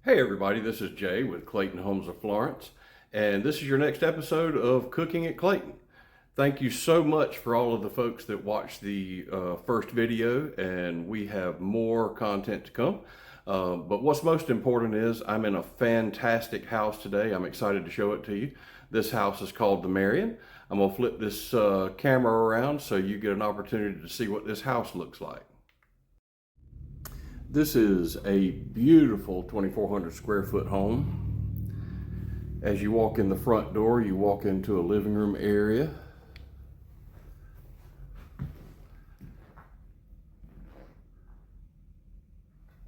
Hey everybody, this is Jay with Clayton Homes of Florence, and this is your next episode of Cooking at Clayton. Thank you so much for all of the folks that watched the first video, and we have more content to come. But what's most important is I'm in a fantastic house today. I'm excited to show it to you. This house is called the Marion. I'm going to flip this camera around so you get an opportunity to see what this house looks like. This is a beautiful 2,400 square foot home. As you walk in the front door, you walk into a living room area.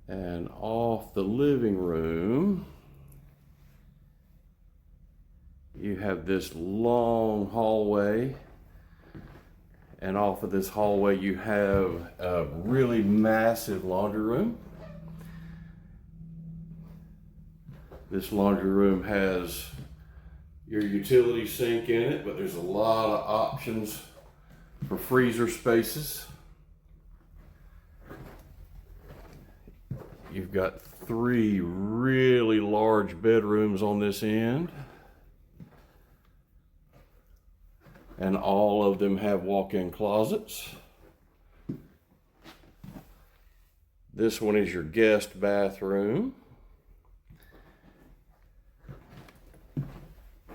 And off the living room, you have this long hallway. And off of this hallway, you have a really massive laundry room. This laundry room has your utility sink in it, but there's a lot of options for freezer spaces. You've got 3 really large bedrooms on this end. And all of them have walk-in closets. This one is your guest bathroom.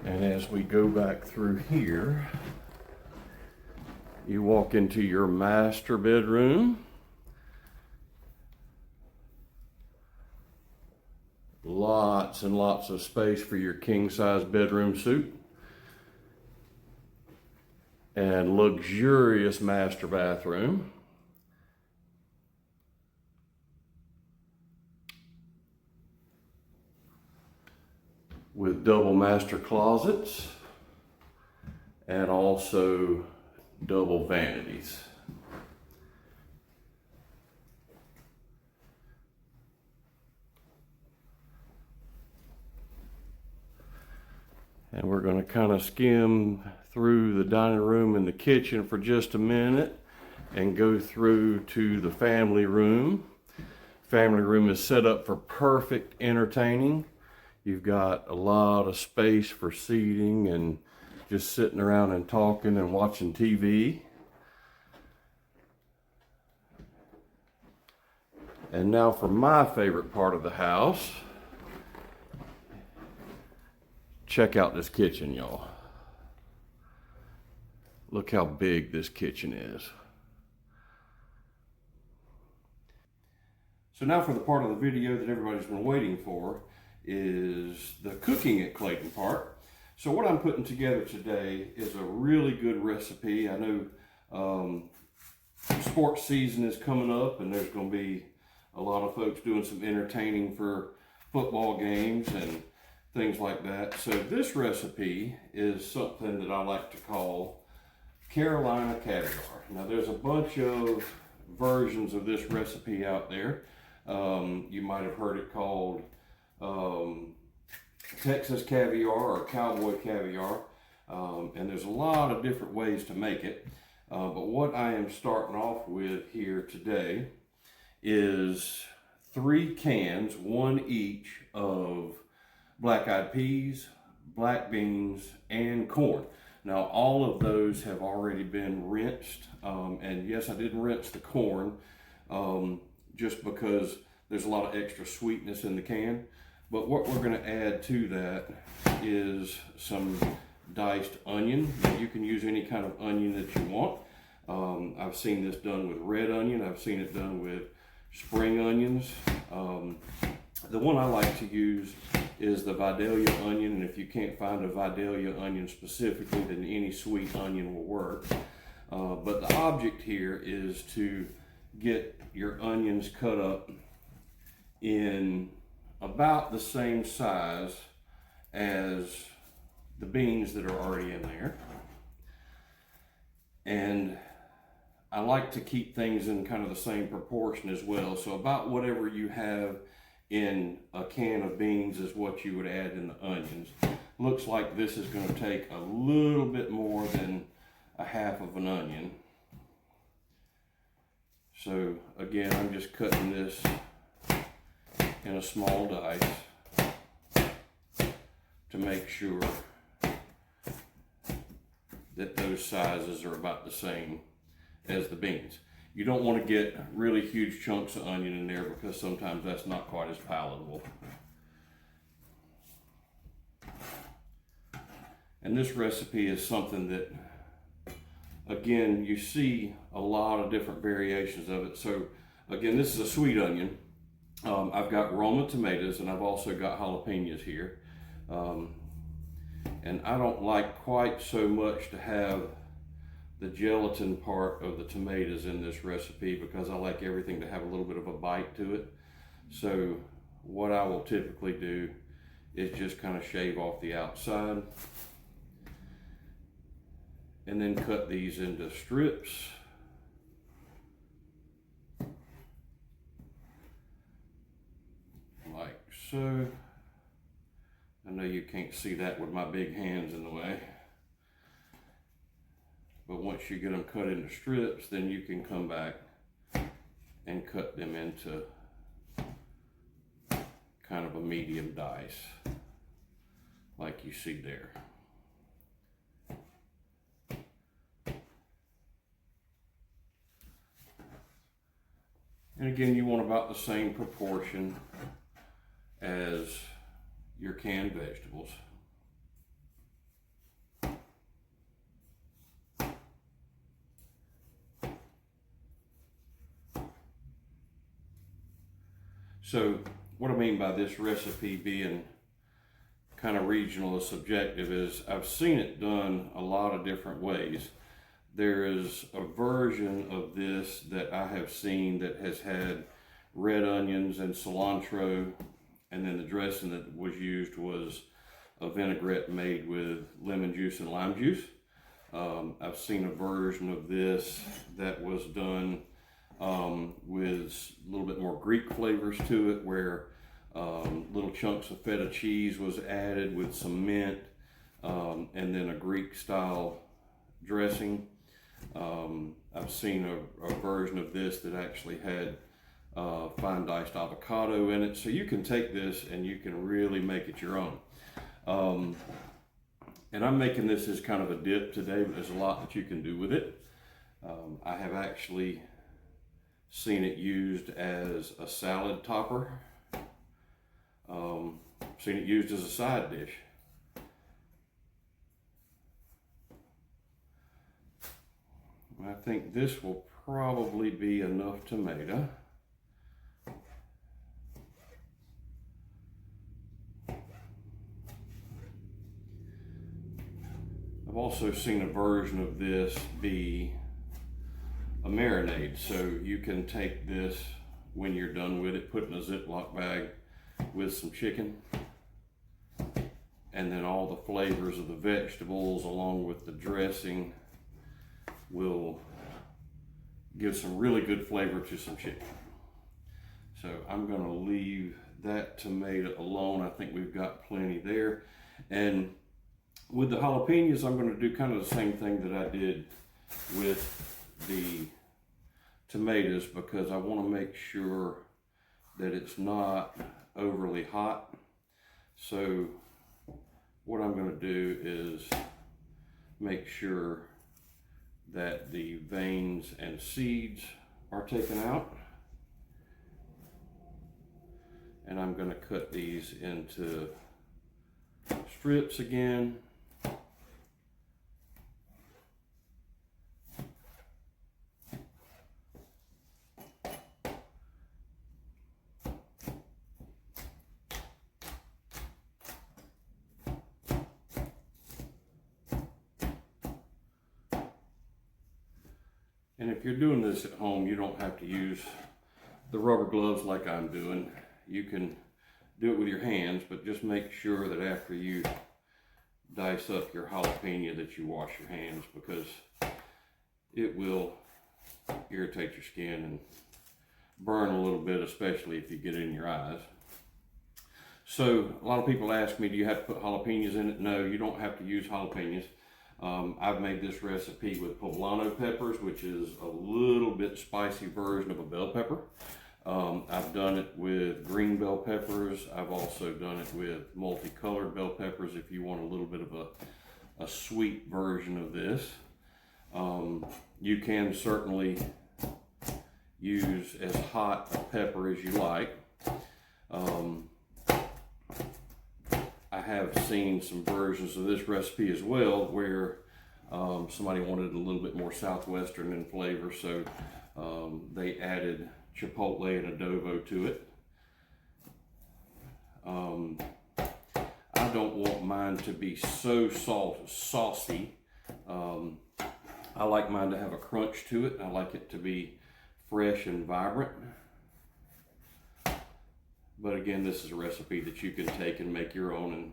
And as we go back through here, you walk into your master bedroom. Lots and lots of space for your king-size bedroom suite. And luxurious master bathroom. With double master closets and also double vanities. And we're going to kind of skim through the dining room and the kitchen for just a minute and go through to the family room. Family room is set up for perfect entertaining. You've got a lot of space for seating and just sitting around and talking and watching TV. And now for my favorite part of the house. Check out this kitchen, y'all. Look how big this kitchen is. So now for the part of the video that everybody's been waiting for is the cooking at Clayton part. So what I'm putting together today is a really good recipe. I know sports season is coming up and there's going to be a lot of folks doing some entertaining for football games and things like that. So this recipe is something that I like to call Carolina Caviar. Now there's a bunch of versions of this recipe out there. You might have heard it called Texas Caviar or Cowboy Caviar. And there's a lot of different ways to make it. But what I am starting off with here today is 3 cans, 1 each, of black-eyed peas, black beans, and corn. Now all of those have already been rinsed, and yes, I did rinse the corn just because there's a lot of extra sweetness in the can. But what we're going to add to that is some diced onion. Now you can use any kind of onion that you want. I've seen this done with red onion. I've seen it done with spring onions. The one I like to use is the Vidalia onion, and if you can't find a Vidalia onion specifically, then any sweet onion will work. But the object here is to get your onions cut up in about the same size as the beans that are already in there. And I like to keep things in kind of the same proportion as well. So about whatever you have in a can of beans is what you would add in the onions. Looks like this is going to take a little bit more than a half of an onion. So again, I'm just cutting this in a small dice to make sure that those sizes are about the same as the beans. You don't want to get really huge chunks of onion in there because sometimes that's not quite as palatable. And this recipe is something that, again, you see a lot of different variations of it. So again, this is a sweet onion. I've got Roma tomatoes, and I've also got jalapenos here. And I don't like quite so much to have the gelatin part of the tomatoes in this recipe because I like everything to have a little bit of a bite to it. So what I will typically do is just kind of shave off the outside and then cut these into strips. Like so. I know you can't see that with my big hands in the way. But once you get them cut into strips, then you can come back and cut them into kind of a medium dice, like you see there. And again, you want about the same proportion as your canned vegetables. So what I mean by this recipe being kind of regional or subjective is I've seen it done a lot of different ways. There is a version of this that I have seen that has had red onions and cilantro, and then the dressing that was used was a vinaigrette made with lemon juice and lime juice. I've seen a version of this that was done with a little bit more Greek flavors to it, where little chunks of feta cheese was added with some mint, and then a Greek style dressing. I've seen a version of this that actually had fine diced avocado in it. So you can take this and you can really make it your own. And I'm making this as kind of a dip today, but there's a lot that you can do with it. I have actually seen it used as a salad topper. Seen it used as a side dish. I think this will probably be enough tomato. I've also seen a version of this be a marinade. So you can take this when you're done with it, put it in a Ziploc bag with some chicken, and then all the flavors of the vegetables along with the dressing will give some really good flavor to some chicken. So I'm going to leave that tomato alone. I think we've got plenty there. And with the jalapenos, I'm going to do kind of the same thing that I did with the tomatoes, because I want to make sure that it's not overly hot. So what I'm going to do is make sure that the veins and seeds are taken out. And I'm going to cut these into strips again. And if you're doing this at home, you don't have to use the rubber gloves like I'm doing. You can do it with your hands, but just make sure that after you dice up your jalapeno that you wash your hands, because it will irritate your skin and burn a little bit, especially if you get it in your eyes. So a lot of people ask me, do you have to put jalapenos in it? No, you don't have to use jalapenos. I've made this recipe with poblano peppers, which is a little bit spicy version of a bell pepper. I've done it with green bell peppers. I've also done it with multicolored bell peppers if you want a little bit of a sweet version of this. You can certainly use as hot a pepper as you like. I have seen some versions of this recipe as well where somebody wanted a little bit more southwestern in flavor, so they added chipotle and adobo to it. I don't want mine to be so saucy. I like mine to have a crunch to it. I like it to be fresh and vibrant. But again, this is a recipe that you can take and make your own and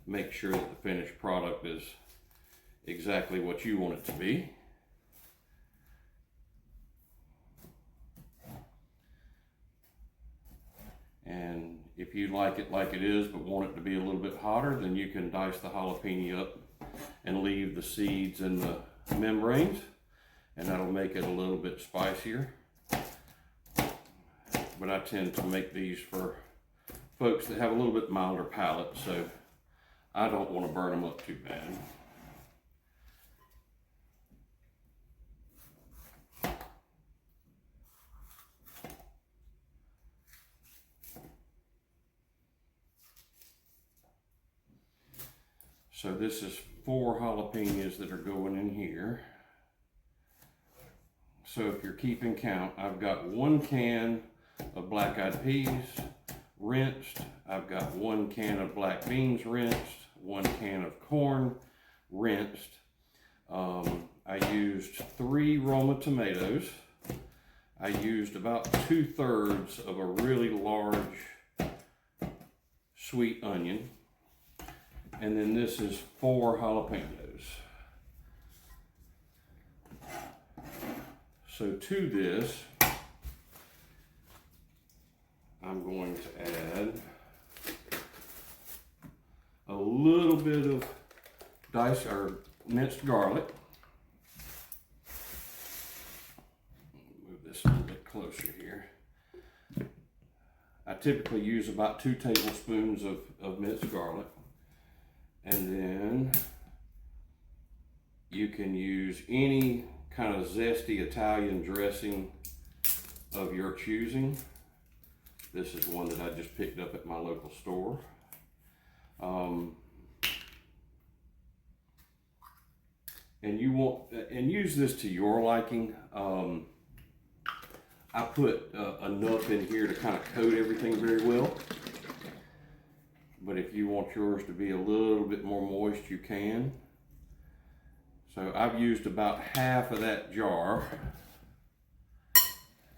make sure that the finished product is exactly what you want it to be. And if you like it like it is but want it to be a little bit hotter, then you can dice the jalapeno up and leave the seeds in the membranes, and that'll make it a little bit spicier. But I tend to make these for folks that have a little bit milder palate, so I don't want to burn them up too bad. So this is 4 jalapenos that are going in here. So if you're keeping count, I've got 1 can of black-eyed peas rinsed. I've got 1 can of black beans rinsed, 1 can of corn rinsed. I used 3 Roma tomatoes. I used about 2/3 of a really large sweet onion. And then this is 4 jalapenos. So to this, I'm going to add a little bit of diced or minced garlic. Move this a little bit closer here. I typically use about 2 tablespoons of minced garlic. And then you can use any kind of zesty Italian dressing of your choosing. This is one that I just picked up at my local store. And use this to your liking. I put enough in here to kind of coat everything very well. But if you want yours to be a little bit more moist, you can. So I've used about half of that jar.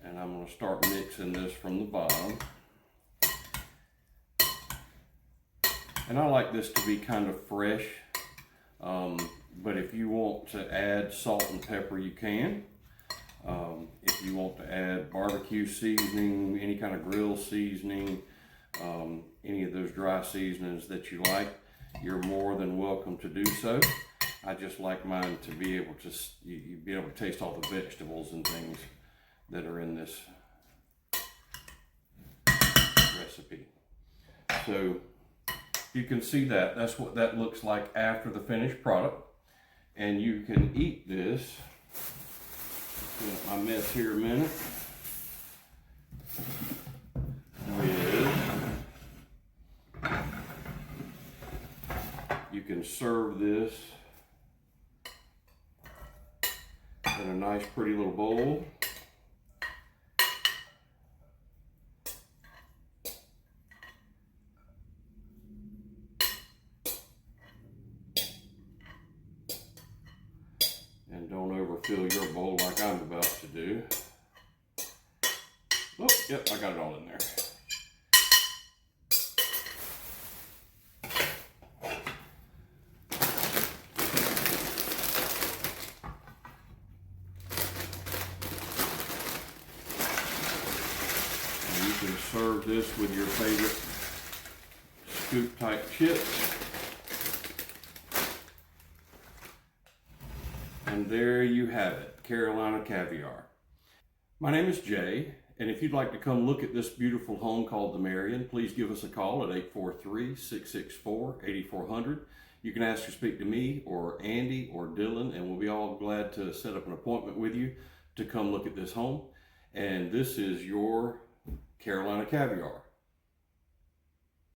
And I'm going to start mixing this from the bottom. And I like this to be kind of fresh. But if you want to add salt and pepper, you can. If you want to add barbecue seasoning, any kind of grill seasoning, any of those dry seasonings that you like, you're more than welcome to do so. I just like mine to be able to be able to taste all the vegetables and things that are in this recipe. So you can see that. That's what that looks like after the finished product. And you can eat this. Get my mess here a minute. You can serve this in a nice pretty little bowl. And don't overfill your bowl like I'm about to do. Oh, yep, I got it all in there. And you can serve this with your favorite scoop type chips. And there you have it, Carolina Caviar. My name is Jay, and if you'd like to come look at this beautiful home called the Marion, please give us a call at 843-664-8400. You can ask to speak to me or Andy or Dylan, and we'll be all glad to set up an appointment with you to come look at this home. And this is your Carolina Caviar.